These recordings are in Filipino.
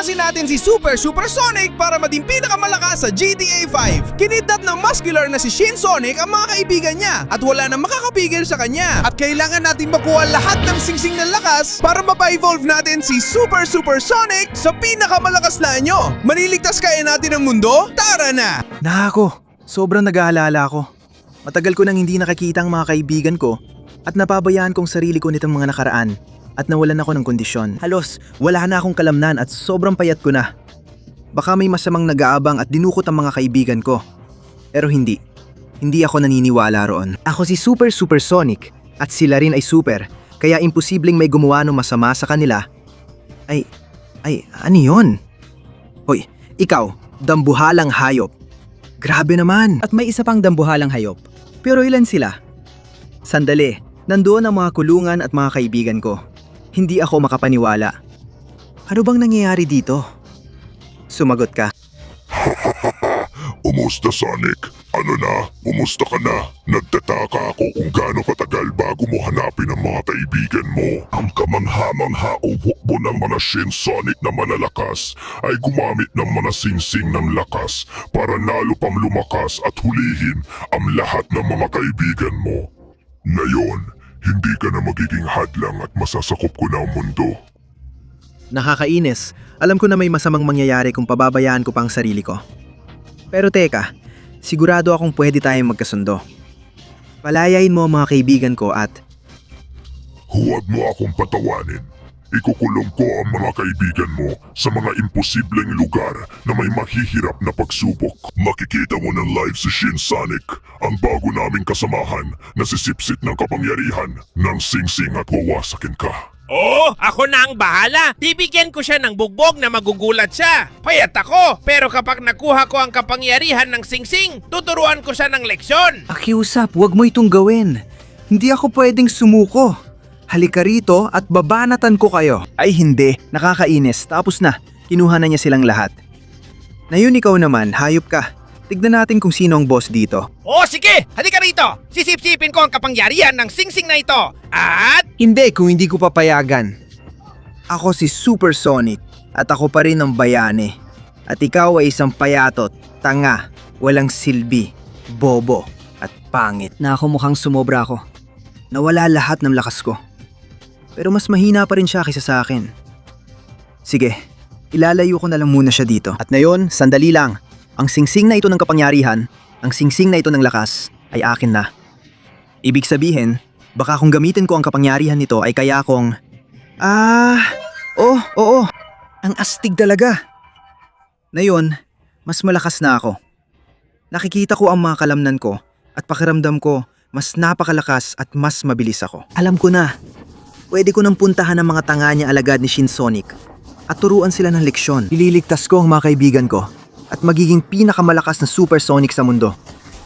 Lakasin natin si Super Sonic para maging pinakamalakas sa GTA 5. Kinidnap ng muscular na si Shin Sonic ang mga kaibigan niya at wala nang makakapigil sa kanya. At kailangan natin makuha lahat ng singsing ng lakas para mapa-evolve natin si Super Sonic sa pinakamalakas na anyo. Maniligtas kaya natin ang mundo? Tara na! Nako, sobrang nag-aalala ako. Matagal ko nang hindi nakikita ang mga kaibigan ko at napabayaan kong sarili ko nitong mga nakaraan at nawalan ako ng kondisyon. Halos, wala na akong kalamnan at sobrang payat ko na. Baka may masamang nag-aabang at dinukot ang mga kaibigan ko. Pero hindi. Hindi ako naniniwala roon. Ako si Super Sonic at sila rin ay super, kaya imposibleng may gumawa ng masama sa kanila. Ano yun? Hoy, ikaw, dambuhalang hayop. Grabe naman. At may isa pang dambuhalang hayop. Pero ilan sila? Sandali, nandoon ang mga kulungan at mga kaibigan ko. Hindi ako makapaniwala. Ano bang nangyayari dito? Sumagot ka. Umusta Sonic? Ano na? Umusta ka na? Nagtataka ako kung gaano katagal bago mo hanapin ang mga kaibigan mo. Ang kamangha-mangha o hukbo ng mga Shin Sonic na malalakas ay gumamit ng mga singsing ng lakas para lalo pang lumakas at hulihin ang lahat ng mga kaibigan mo. Ngayon, hindi ka na magiging hadlang at masasakop ko na ang mundo. Nakakainis. Alam ko na may masamang mangyayari kung pababayaan ko pa ang sarili ko. Pero teka, sigurado akong pwede tayong magkasundo. Palayain mo ang mga kaibigan ko at... Huwag mo akong patawanin. Ikukulong ko ang mga kaibigan mo sa mga imposibleng lugar na may mahihirap na pagsubok. Makikita mo ng live si Shin Sonic, ang bago naming kasamahan na sisipsit ng kapangyarihan ng singsing at wawasakin ka. Oo, ako na ang bahala. Bibigyan ko siya ng bugbog na magugulat siya. Payat ako, pero kapag nakuha ko ang kapangyarihan ng singsing, tuturuan ko siya ng leksyon. Akiusap, huwag mo itong gawin. Hindi ako pwedeng sumuko. Halika rito at babanatan ko kayo. Ay hindi, nakakainis. Tapos na, kinuha na niya silang lahat. Ngayon ikaw naman, hayop ka. Tignan natin kung sino ang boss dito. Oo, sige! Halika rito! Sisip-sipin ko ang kapangyarihan ng singsing na ito. At... Hindi kung hindi ko papayagan. Ako si Super Sonic at ako pa rin ang bayani. At ikaw ay isang payatot, tanga, walang silbi, bobo at pangit. Na ako mukhang sumobra ako. Nawala lahat ng lakas ko. Pero mas mahina pa rin siya kaysa sa akin. Sige, ilalayo ko na lang muna siya dito. At ngayon, sandali lang. Ang singsing na ito ng kapangyarihan, ang singsing na ito ng lakas, ay akin na. Ibig sabihin, baka kung gamitin ko ang kapangyarihan nito ay kaya akong... Oo. Ang astig talaga. Ngayon, mas malakas na ako. Nakikita ko ang mga kalamnan ko at pakiramdam ko mas napakalakas at mas mabilis ako. Alam ko na. Pwede ko nang puntahan ang mga tanga niya alagad ni Shin Sonic at turuan sila ng leksyon. Ililigtas ko ang mga kaibigan ko at magiging pinakamalakas na Super Sonic sa mundo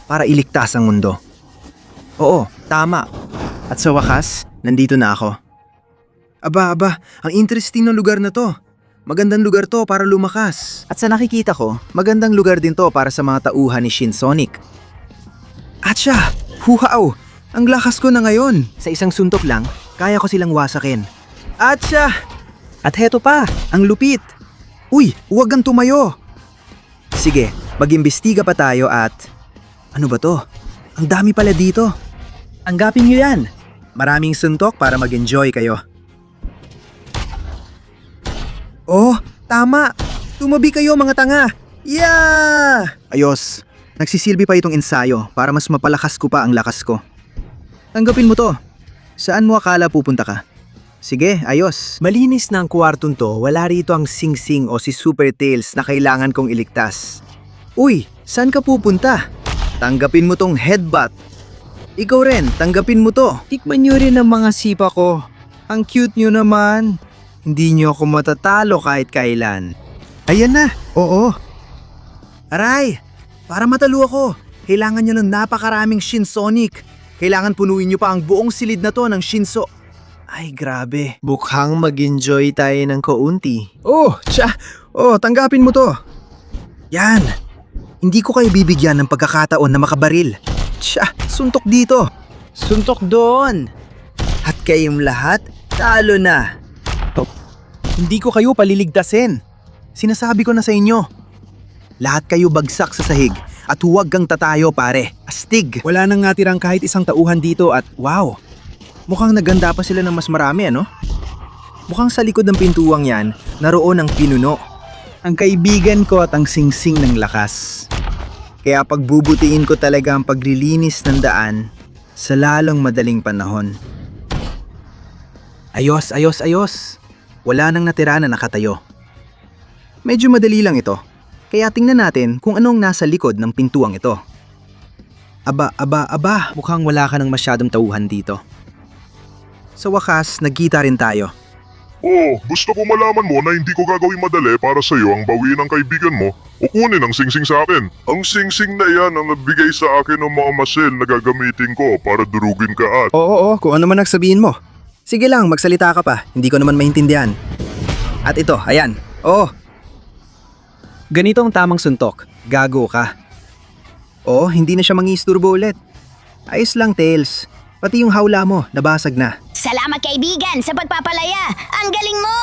para iligtas ang mundo. Oo, tama. At sa wakas, nandito na ako. Aba, ang interesting ng lugar na to. Magandang lugar to para lumakas. At sa nakikita ko, magandang lugar din to para sa mga tauhan ni Shin Sonic. Atcha! Wow! Ang lakas ko na ngayon. Sa isang suntok lang, kaya ko silang wasakin. Atcha! At heto pa, ang lupit. Uy, huwag kang tumayo. Sige, mag-imbestiga pa tayo at... Ano ba to? Ang dami pala dito. Anggapin nyo yan. Maraming suntok para mag-enjoy kayo. Oh, tama. Tumabi kayo mga tanga. Yeah! Ayos. Nagsisilbi pa itong ensayo para mas mapalakas ko pa ang lakas ko. Tanggapin mo to. Saan mo akala pupunta ka? Sige, ayos. Malinis na ang kwartong to, wala rito ang singsing o si Super Tails na kailangan kong iligtas. Uy, saan ka pupunta? Tanggapin mo tong headbutt. Ikaw rin, tanggapin mo to. Tikman nyo rin ang mga sipa ko. Ang cute nyo naman. Hindi nyo ako matatalo kahit kailan. Ayan na, oo. Aray, para matalo ako, kailangan nyo ng napakaraming Shin Sonic. Kailangan punuin nyo pa ang buong silid na to ng Shinso. Ay, grabe. Bukhang mag-enjoy tayo ng kaunti. Oh, tanggapin mo to. Yan. Hindi ko kayo bibigyan ng pagkakataon na makabaril. Suntok dito. Suntok doon. At kayong lahat, talo na. Hindi ko kayo paliligtasin. Sinasabi ko na sa inyo. Lahat kayo bagsak sa sahig at huwag kang tatayo pare. Astig! Wala nang natirang kahit isang tauhan dito at wow! Mukhang naganda pa sila ng mas marami ano? Mukhang sa likod ng pintuang yan, naroon ang pinuno. Ang kaibigan ko at ang singsing ng lakas. Kaya pagbubutiin ko talaga ang paglilinis ng daan sa lalong madaling panahon. Ayos, ayos, ayos. Wala nang natira na nakatayo. Medyo madali lang ito. Kaya tingnan natin kung anong nasa likod ng pintuang ito. Aba, Mukhang wala ka ng masyadong tauhan dito. sa wakas nagkita rin tayo. Oh, gusto ko malaman mo na hindi ko gagawin madali para sa'yo ang bawiin ng kaibigan mo o kunin ang singsing sa akin. Ang singsing na yan ang nagbigay sa akin ng mga masil na gagamitin ko para durugin ka at... Oo, kung ano man nagsabihin mo. Sige lang, magsalita ka pa. Hindi ko naman maintindihan. At ito, ayan. Oo. Ganito ang tamang suntok. Gago ka. Oh, hindi na siya mangisturbo ulit. Ayos lang, Tails. Pati yung hawla mo, nabasag na. Salamat kaibigan sa pagpapalaya. Ang galing mo!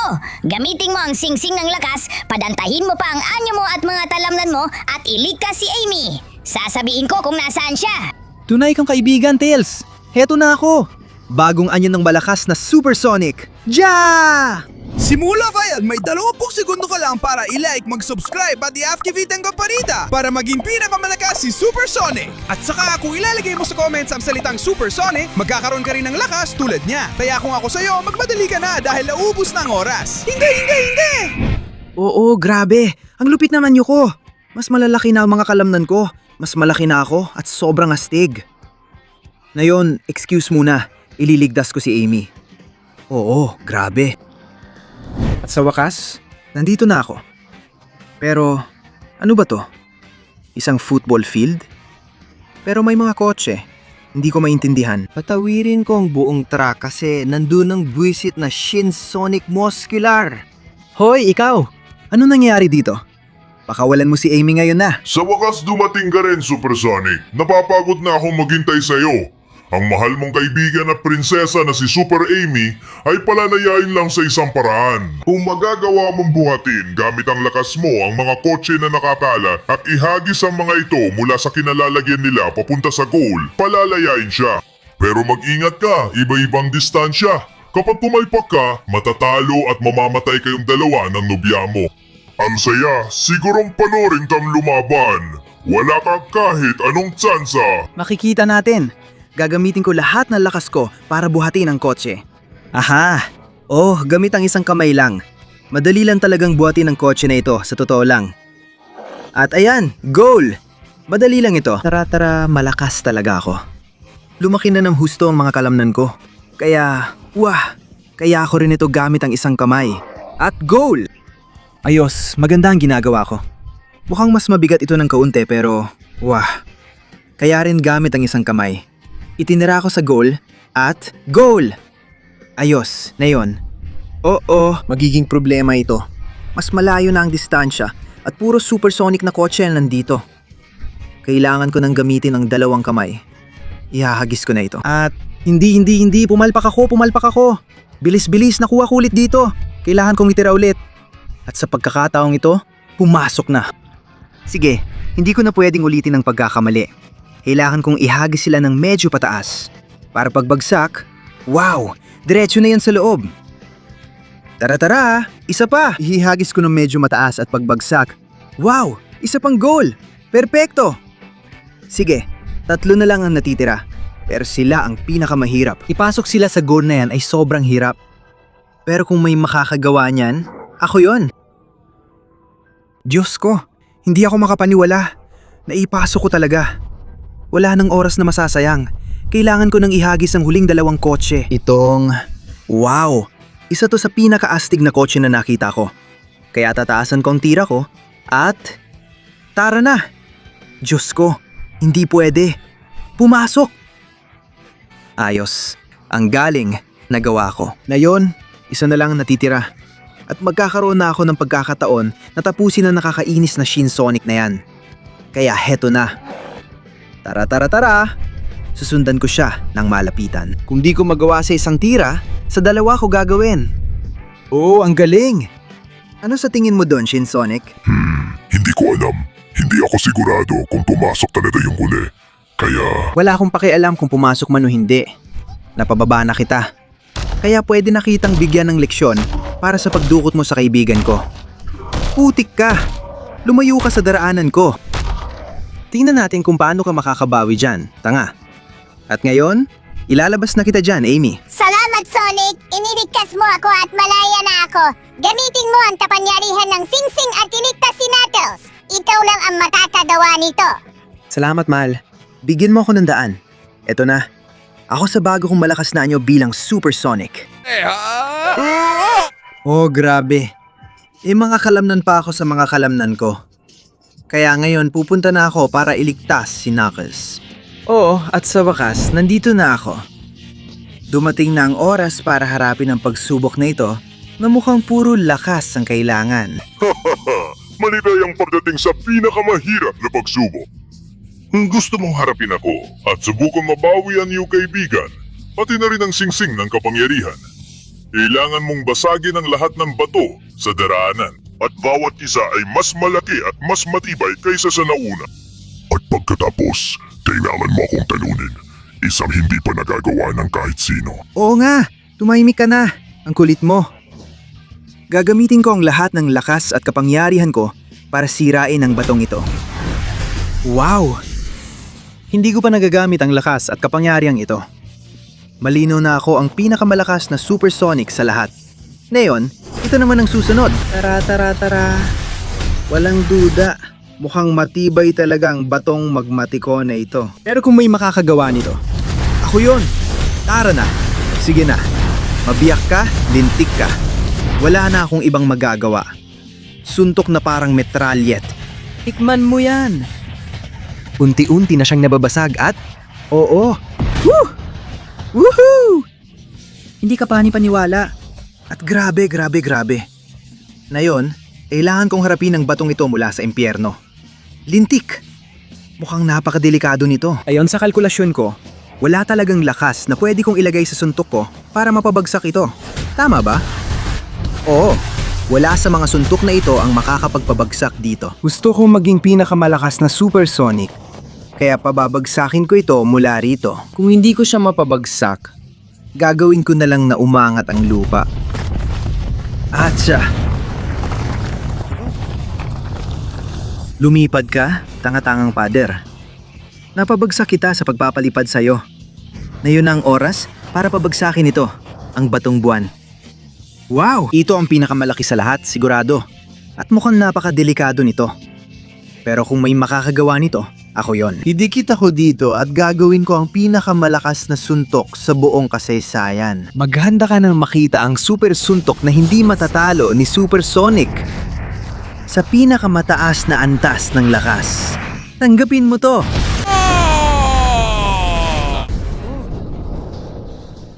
Gamitin mo ang singsing ng lakas, padantahin mo pa ang anyo mo at mga talamnan mo at iligtas si Amy. Sasabihin ko kung nasaan siya. Tunay kang kaibigan, Tails. Heto na ako. Bagong anyo ng malakas na Supersonic. Ja! Simula kaya't may 20 segundo ka lang para i-like, mag-subscribe at i-activate ang kampanita para maging pinakamalakas si Supersonic. At saka kung ilalagay mo sa comments ang salitang Supersonic, magkakaroon ka rin ng lakas tulad niya. Kaya kung ako sa'yo, magmadali ka na dahil naubos na ang oras. Hindi! Oo, grabe. Ang lupit naman nyo ko. Mas malalaki na ang mga kalamnan ko. Mas malaki na ako at sobrang astig. Ngayon, excuse muna. Ililigtas ko si Amy. Oo, grabe. At sa wakas, Nandito na ako. Pero, ano ba to? Isang football field? Pero may mga kotse. Hindi ko maintindihan. patawirin ko ang buong track kasi nandun ang buwisit na Shinsonic Muscular. Hoy, ikaw! Ano nangyari dito? Pakawalan mo si Amy ngayon na. Sa wakas dumating ka rin, Supersonic. Napapagod na akong maghintay sa'yo. Ang mahal mong kaibigan na prinsesa na si Super Amy ay palalayain lang sa isang paraan. Kung magagawa mong buhatin gamit ang lakas mo ang mga kotse na nakatala at ihagis ang mga ito mula sa kinalalagyan nila papunta sa goal, palalayain siya. Pero mag-ingat ka, iba-ibang distansya. Kapag pumalpak ka, matatalo at mamamatay kayong dalawa ng nobya mo. Ang saya, sigurong panorin kang lumaban. Wala kang kahit anong tsansa. Makikita natin. Gagamitin ko lahat ng lakas ko para buhatin ang kotse. Aha! Oh, gamit ang isang kamay lang. Madali lang talagang buhatin ang kotse na ito, sa totoo lang. At ayan, goal! Madali lang ito. Tara, malakas talaga ako. Lumaki na ng husto ang mga kalamnan ko. Kaya ako rin ito gamit ang isang kamay. At goal! Ayos, maganda ang ginagawa ko. Mukhang mas mabigat ito ng kaunti pero, kaya rin gamit ang isang kamay. Itinira ko sa goal at goal! Ayos, na yun. Oo, Magiging problema ito. mas malayo na ang distansya at puro supersonic na kotse ang nandito. Kailangan ko nang gamitin ang dalawang kamay. Ihahagis ko na ito. At hindi, pumalpak ako. Bilis, nakuha ko ulit dito. Kailangan kong itira ulit. At sa pagkakataong ito, pumasok na. Sige, hindi ko na pwedeng ulitin ang pagkakamali. Kailangan kong ihagis sila ng medyo pataas. Para pagbagsak, diretso na yan sa loob. Tara, isa pa. Ihihagis ko ng medyo mataas at pagbagsak. Isa pang goal. Perpekto. Sige, 3 na lang ang natitira. Pero sila ang pinakamahirap. Ipasok sila sa goal na yan ay sobrang hirap. Pero kung may makakagawa niyan, ako yon. Diyos ko, hindi ako makapaniwala. Naipasok ko talaga. Wala nang oras na masasayang. Kailangan ko nang ihagis ang huling 2 kotse. Itong... Isa to sa pinakaastig na kotse na nakita ko. Kaya tataasan ko ang tira ko at... Tara na! Diyos ko, hindi pwede. Pumasok! Ayos. Ang galing, nagawa ko. Ngayon, isa na lang ang natitira. At magkakaroon na ako ng pagkakataon na tapusin ang nakakainis na Shinsonic na yan. Kaya heto na. Tara. Susundan ko siya ng malapitan. Kung di ko magawa sa isang tira, sa 2 ko gagawin. Oo, ang galing! Ano sa tingin mo doon, Shinsonic? Hindi ko alam. Hindi ako sigurado kung pumasok talaga yung huli. Kaya, Wala akong pakialam kung pumasok man o hindi. Napababa na kita. Kaya pwede na kitang bigyan ng leksyon para sa pagdukot mo sa kaibigan ko. Putik ka! Lumayo ka sa daraanan ko. Tingnan natin kung paano ka makakabawi dyan, tanga. At ngayon, ilalabas na kita dyan, Amy. Salamat, Sonic! Iniligtas mo ako at malaya na ako. Gamitin mo ang kapangyarihan ng Singsing at iligtas si Knuckles. Ikaw lang ang matatagawa nito. Salamat, Mal. Bigyan mo ako ng daan. Eto na. Ako sa bago kong malakas na anyo bilang Supersonic. Oh, grabe. Mga kalamnan pa ako sa mga kalamnan ko. Kaya ngayon pupunta na ako para iligtas si Knuckles. Oo, at sa wakas, nandito na ako. Dumating na ang oras para harapin ang pagsubok na ito na mukhang puro lakas ang kailangan. maligayang pagdating sa pinakamahirap na pagsubok. Kung gusto mong harapin ako at subukan mabawi ang iyong kaibigan, pati na rin ang singsing ng kapangyarihan, kailangan mong basagin ang lahat ng bato sa daraanan at bawat isa ay mas malaki at mas matibay kaysa sa nauna. At pagkatapos, kailangan mo akong talunin. Isang hindi pa nagagawa ng kahit sino. Oo nga, tumahimik ka na. Ang kulit mo. Gagamitin ko ang lahat ng lakas at kapangyarihan ko para sirain ang batong ito. Wow! Hindi ko pa nagagamit ang lakas at kapangyarihang ito. Malinaw na ako ang pinakamalakas na supersonic sa lahat. Ngayon, ito naman ang susunod. Tara. Walang duda. Mukhang matibay talaga ang batong magmatiko na ito. Pero kung may makakagawa nito, ako yun. Tara na. Sige na. Mabiyak ka, lintik ka. Wala na akong ibang magagawa. Suntok na parang metralyet. Tikman mo yan. Unti-unti na siyang nababasag at... Oo. Woo! Woohoo! Hindi ka paniwala. At grabe. Ngayon, kailangan kong harapin ang batong ito mula sa impyerno. Lintik. Mukhang napakadelikado nito. Ayon sa kalkulasyon ko, wala talagang lakas na pwede kong ilagay sa suntok ko para mapabagsak ito. Tama ba? Oo. Wala sa mga suntok na ito ang makakapagpabagsak dito. Gusto kong maging pinakamalakas na supersonic. Kaya pababagsakin ko ito mula rito. Kung hindi ko siya mapabagsak, gagawin ko na lang na umangat ang lupa. Atsa! Lumipad ka, tanga-tangang pader. Napabagsak kita sa pagpapalipad sa'yo. Ngayon na ang oras para pabagsakin ito, ang batong buwan. Wow! Ito ang pinakamalaki sa lahat, sigurado. At mukhang napakadelikado nito. Pero kung may makakagawa nito, ako yon. Didikit ako dito at gagawin ko ang pinakamalakas na suntok sa buong kasaysayan. Maghanda ka nang makita ang super suntok na hindi matatalo ni Supersonic. Sa pinakamataas na antas ng lakas. Tanggapin mo to.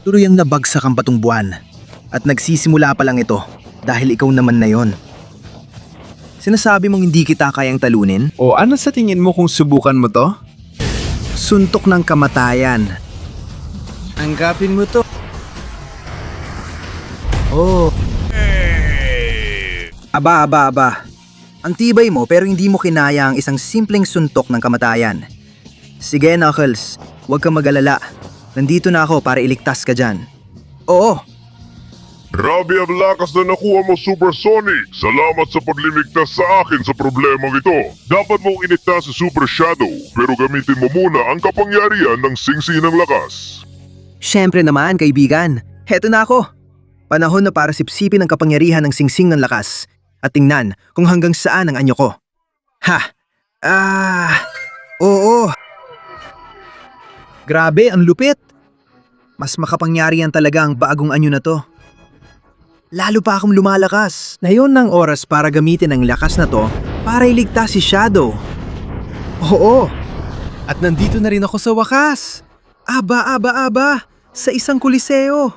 Turuyang nabagsak ang batong buwan. At nagsisimula pa lang ito dahil ikaw naman na yon. Sinasabi mong hindi kita kayang talunin? O ano sa tingin mo kung subukan mo to? Suntok ng kamatayan. Tanggapin mo to. Oh. Aba. Ang tibay mo pero hindi mo kinaya ang isang simpleng suntok ng kamatayan. Sige, Knuckles. Huwag kang mag-alala. Nandito na ako para iligtas ka dyan. Oo. Grabe ang lakas na nakuha mo, Supersonic! Salamat sa paglimigtas sa akin sa problemang ito. Dapat mong iligtas sa Super Shadow, pero gamitin mo muna ang kapangyarihan ng Singsing ng lakas. Siyempre naman, kaibigan. Heto na ako. Panahon na para sipsipin ang kapangyarihan ng Singsing ng lakas at tingnan kung hanggang saan ang anyo ko. Oo. Grabe, ang lupit. Mas makapangyarihan talaga ang bagong anyo na to. Lalo pa akong lumalakas. Ngayon ng oras para gamitin ang lakas na to para iligtas si Shadow. Oo. At nandito na rin ako sa wakas. Aba. Sa isang kuliseo.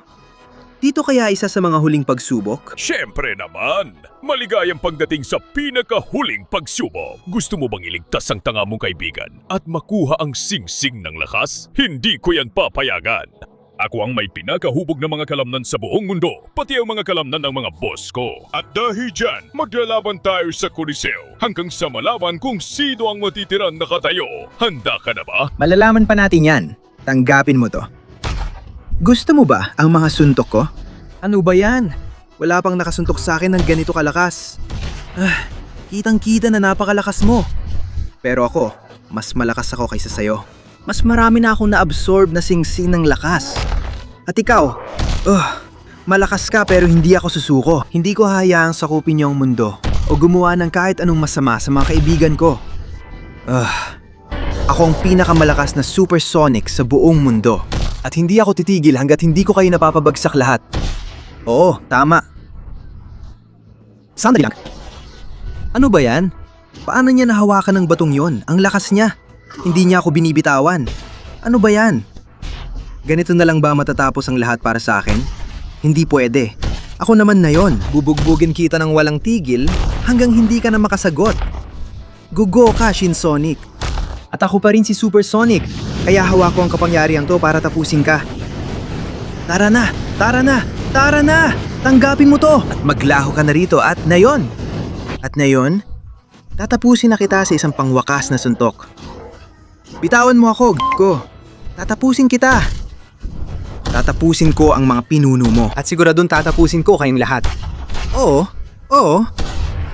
Dito kaya isa sa mga huling pagsubok? Siyempre naman! Maligayang pagdating sa pinakahuling pagsubok. Gusto mo bang iligtas ang tanga mong kaibigan at makuha ang singsing ng lakas? Hindi ko yan papayagan. Ako ang may pinakahubog na mga kalamnan sa buong mundo, pati ang mga kalamnan ng mga boss ko. At dahil dyan, maglalaban tayo sa Coliseo hanggang sa malaman kung sino ang matitirang nakatayo. Handa ka na ba? Malalaman pa natin yan. Tanggapin mo to. Gusto mo ba ang mga suntok ko? Ano ba yan? Wala pang nakasuntok sa akin ng ganito kalakas. Kitang-kita na napakalakas mo. Pero ako, mas malakas ako kaysa sayo. Mas marami na akong na-absorb na singsing ng lakas. At ikaw, malakas ka pero hindi ako susuko. Hindi ko hahayaang sakupin niyo ang mundo o gumawa ng kahit anong masama sa mga kaibigan ko. Ako ang pinakamalakas na supersonic sa buong mundo. At hindi ako titigil hanggat hindi ko kayo napapabagsak lahat. Oo, tama. Sandali lang. Ano ba yan? Paano niya nahawakan ng batong yon? Ang lakas niya. Hindi niya ako binibitawan. Ano ba yan? Ganito na lang ba matatapos ang lahat para sa akin? Hindi pwede. Ako naman na yon. Bubugbugin kita ng walang tigil hanggang hindi ka na makasagot. Gugo ka, Shinsonic. At ako pa rin si Supersonic. Kaya hawak ko ang kapangyarihan to para tapusin ka. Tara na! Tara na! Tara na! Tanggapin mo to! At maglaho ka na rito at na yon. At na yon, tatapusin na kita sa isang pangwakas na suntok. Bitawan mo ako, ko. Tatapusin kita. Tatapusin ko ang mga pinuno mo. At siguradong tatapusin ko kayong lahat. Oo.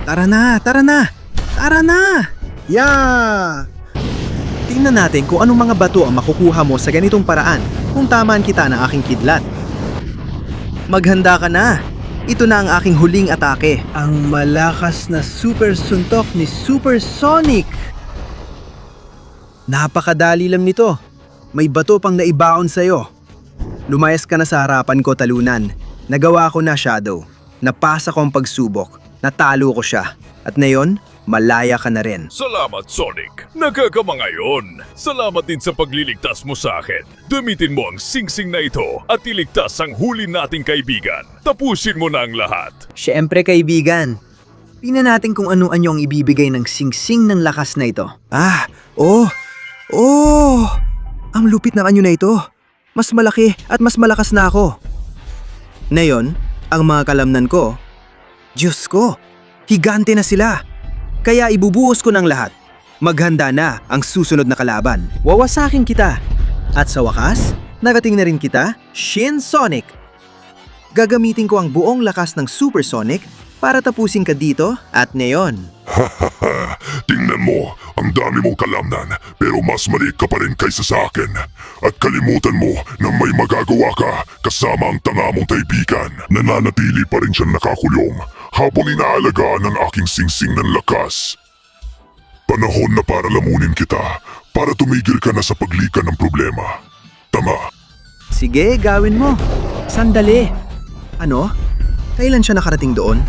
Tara na, tara na. Tara na! Yeah! Tingnan natin kung anong mga bato ang makukuha mo sa ganitong paraan kung tamaan kita ng aking kidlat. Maghanda ka na. Ito na ang aking huling atake. Ang malakas na super suntok ni Supersonic. Napakadali lang nito. May bato pang naibaon sa'yo. Lumayas ka na sa harapan ko, talunan. Nagawa ko na, Shadow. Napasa ko ang pagsubok. Natalo ko siya. At ngayon, malaya ka na rin. Salamat, Sonic. Nagkakamangayon. Salamat din sa pagliligtas mo sa akin. Gamitin mo ang singsing na ito at iligtas ang huli nating kaibigan. Tapusin mo na ang lahat. Siyempre, kaibigan. Tingnan natin kung ano-ano ang ibibigay ng singsing ng lakas na ito. Ang lupit ng anyo na ito. Mas malaki at mas malakas na ako. Ngayon, ang mga kalamnan ko, Diyos ko, higante na sila. Kaya ibubuhos ko ng lahat. Maghanda na ang susunod na kalaban. Wawasakin kita. At sa wakas, narating na rin kita, Shinsonic. Gagamitin ko ang buong lakas ng Supersonic para tapusin ka dito at ngayon. Tingnan mo, ang dami mong kalamnan, pero mas maliit ka pa rin kaysa sa akin. At kalimutan mo na may magagawa ka kasama ang tanga mong kaibigan. Nananatili pa rin siyang nakakulong habang inaalagaan ng aking singsing ng lakas. Panahon na para lamunin kita, para tumigil ka na sa paglikan ng problema. Tama. Sige, gawin mo. Sandali. Ano? Kailan siya nakarating doon?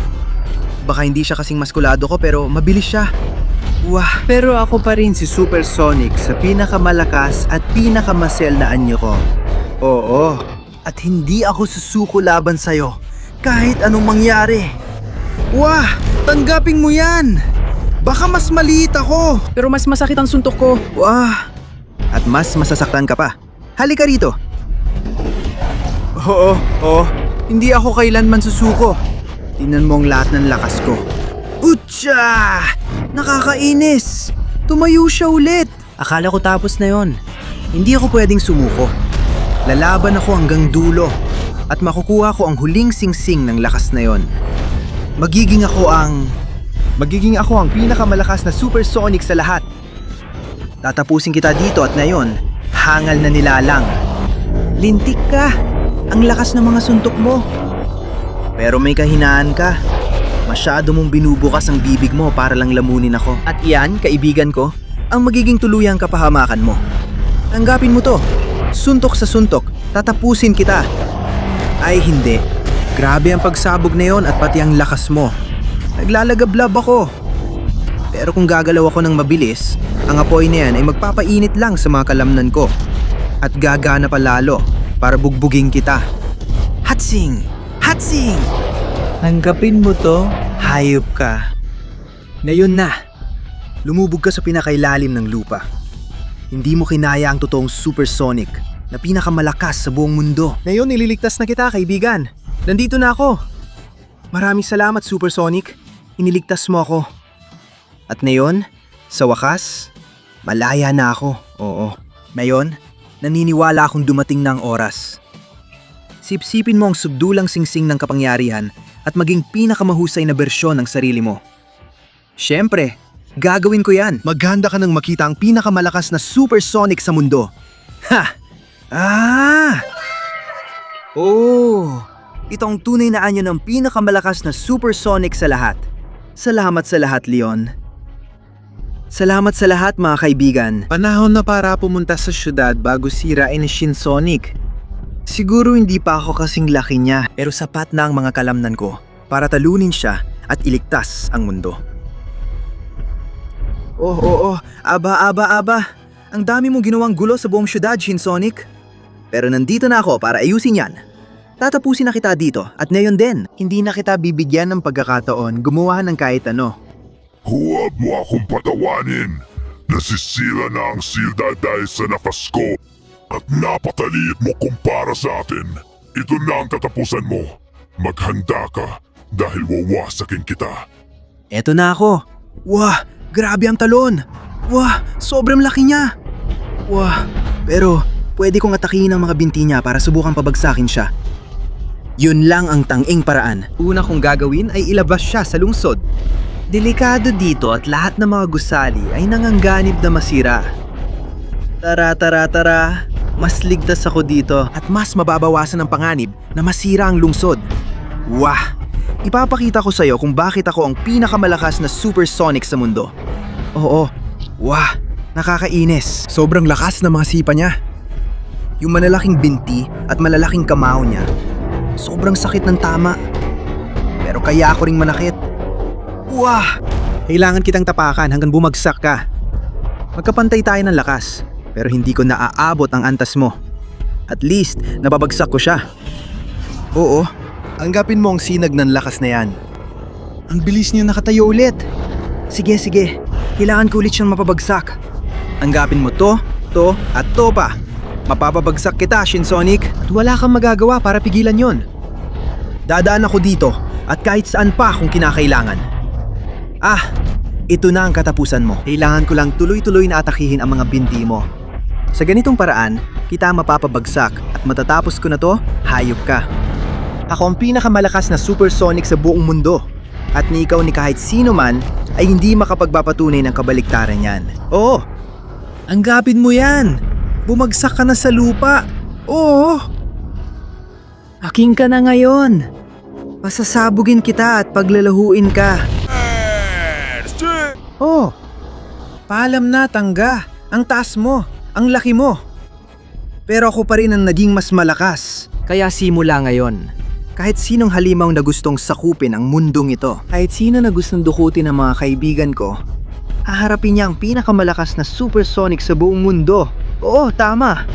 Baka hindi siya kasing maskulado ko pero mabilis siya. Wah, pero ako pa rin si Supersonic sa pinakamalakas at pinakamasel na anyo ko. Oo, at hindi ako susuko laban sa'yo kahit anong mangyari. Wah, tanggapin mo yan! Baka mas maliit ako. Pero mas masakit ang suntok ko. Wah, at mas masasaktan ka pa. Halika rito. Oo, hindi ako kailanman susuko. Tingnan mo ang lahat ng lakas ko. Utsa! Nakakainis! Tumayo siya ulit! Akala ko tapos na yon. Hindi ako pwedeng sumuko. Lalaban ako hanggang dulo at makukuha ko ang huling singsing ng lakas na yon. Magiging ako ang pinakamalakas na Supersonic sa lahat. Tatapusin kita dito at ngayon, hangal na nilalang. Lintik ka! Ang lakas ng mga suntok mo. Pero may kahinaan ka. Masyado mong binubukas ang bibig mo para lang lamunin ako. At iyan, kaibigan ko, ang magiging tuluyang kapahamakan mo. Tanggapin mo to. Suntok sa suntok, tatapusin kita. Ay hindi. Grabe ang pagsabog na yon at pati ang lakas mo. Naglalagablab ako. Pero kung gagalaw ako ng mabilis, ang apoy na yan ay magpapainit lang sa mga kalamnan ko. At gagana pa lalo para bugbugin kita. Hatsing! Hatsing! Tanggapin mo to, hayop ka. Ngayon na, lumubog ka sa pinakailalim ng lupa. Hindi mo kinaya ang totoong Supersonic na pinakamalakas sa buong mundo. Ngayon, nililigtas na kita, kaibigan. Nandito na ako. Maraming salamat, Supersonic. Iniligtas mo ako. At ngayon, sa wakas, malaya na ako. Oo. Ngayon, naniniwala akong dumating na ang oras. Sipsipin mo ang subdulang singsing ng kapangyarihan at maging pinakamahusay na bersyon ng sarili mo. Siyempre, gagawin ko yan. Maghanda ka ng makita ang pinakamalakas na supersonic sa mundo. Ha! Ah! Oh! Ito ang tunay na anyo ng pinakamalakas na supersonic sa lahat. Salamat sa lahat, Leon. Salamat sa lahat, mga kaibigan. Panahon na para pumunta sa syudad bago sirain ni Shinsonic. Siguro hindi pa ako kasing laki niya, pero sapat na ang mga kalamnan ko para talunin siya at iligtas ang mundo. Oh, aba. Ang dami mong ginawang gulo sa buong syudad, Shinsonic. Pero nandito na ako para ayusin yan. Tatapusin na kita dito at ngayon din. Hindi na kita bibigyan ng pagkakataon gumawa ng kahit ano. Huwag mo akong patawanin. Nasisira na ang siyudad dahil sa lakas ko. At napataliit mo kumpara sa atin. Ito na ang katapusan mo. Maghanda ka dahil wawasakin kita. Eto na ako. Wah, grabe ang talon. Wah, sobrang laki niya. Wah, pero pwede kong atakihin ang mga binti niya para subukang pabagsakin siya. Yun lang ang tanging paraan. Una kong gagawin ay ilabas siya sa lungsod. Delikado dito at lahat ng mga gusali ay nangangganib na masira. Tara. Mas ligtas ako dito at mas mababawasan ang panganib na masira ang lungsod. Wah! Ipapakita ko sa'yo kung bakit ako ang pinakamalakas na supersonic sa mundo. Oo. Wah! Nakakainis. Sobrang lakas ng mga sipa niya. Yung malalaking binti at malalaking kamao niya. Sobrang sakit ng tama. Pero kaya ako ring manakit. Wah! Kailangan kitang tapakan hanggang bumagsak ka. Magkapantay tayo ng lakas, pero hindi ko naaabot ang antas mo. At least, nababagsak ko siya. Oo, anggapin mo ang sinag ng lakas na yan. Ang bilis niyo nakatayo ulit. Sige. Kailangan ko ulit siyang mapabagsak. Anggapin mo to, at to pa. Mapapabagsak kita, Shinsonic. At wala kang magagawa para pigilan yon. Dadaan ako dito at kahit saan pa kung kinakailangan. Ito na ang katapusan mo. Kailangan ko lang tuloy-tuloy na atakihin ang mga binti mo. Sa ganitong paraan, kita mapapabagsak at matatapos ko na to, hayop ka. Ako ang pinakamalakas na supersonic sa buong mundo. At ni ikaw ni kahit sino man ay hindi makapagpapatunay ng kabaliktaran yan. Oo, Anggapin mo yan. Bumagsak ka na sa lupa. Oo. aking ka na ngayon. Pasasabugin kita at paglalahuin ka. Oh. Paalam na, tangga. Ang taas mo. Ang laki mo. Pero ako pa rin ang naging mas malakas. Kaya simula ngayon, kahit sinong halimaw na gustong sakupin ang mundong ito, kahit sino na gustong dukutin ang mga kaibigan ko, haharapin niya ang pinakamalakas na supersonic sa buong mundo. Oo, tama.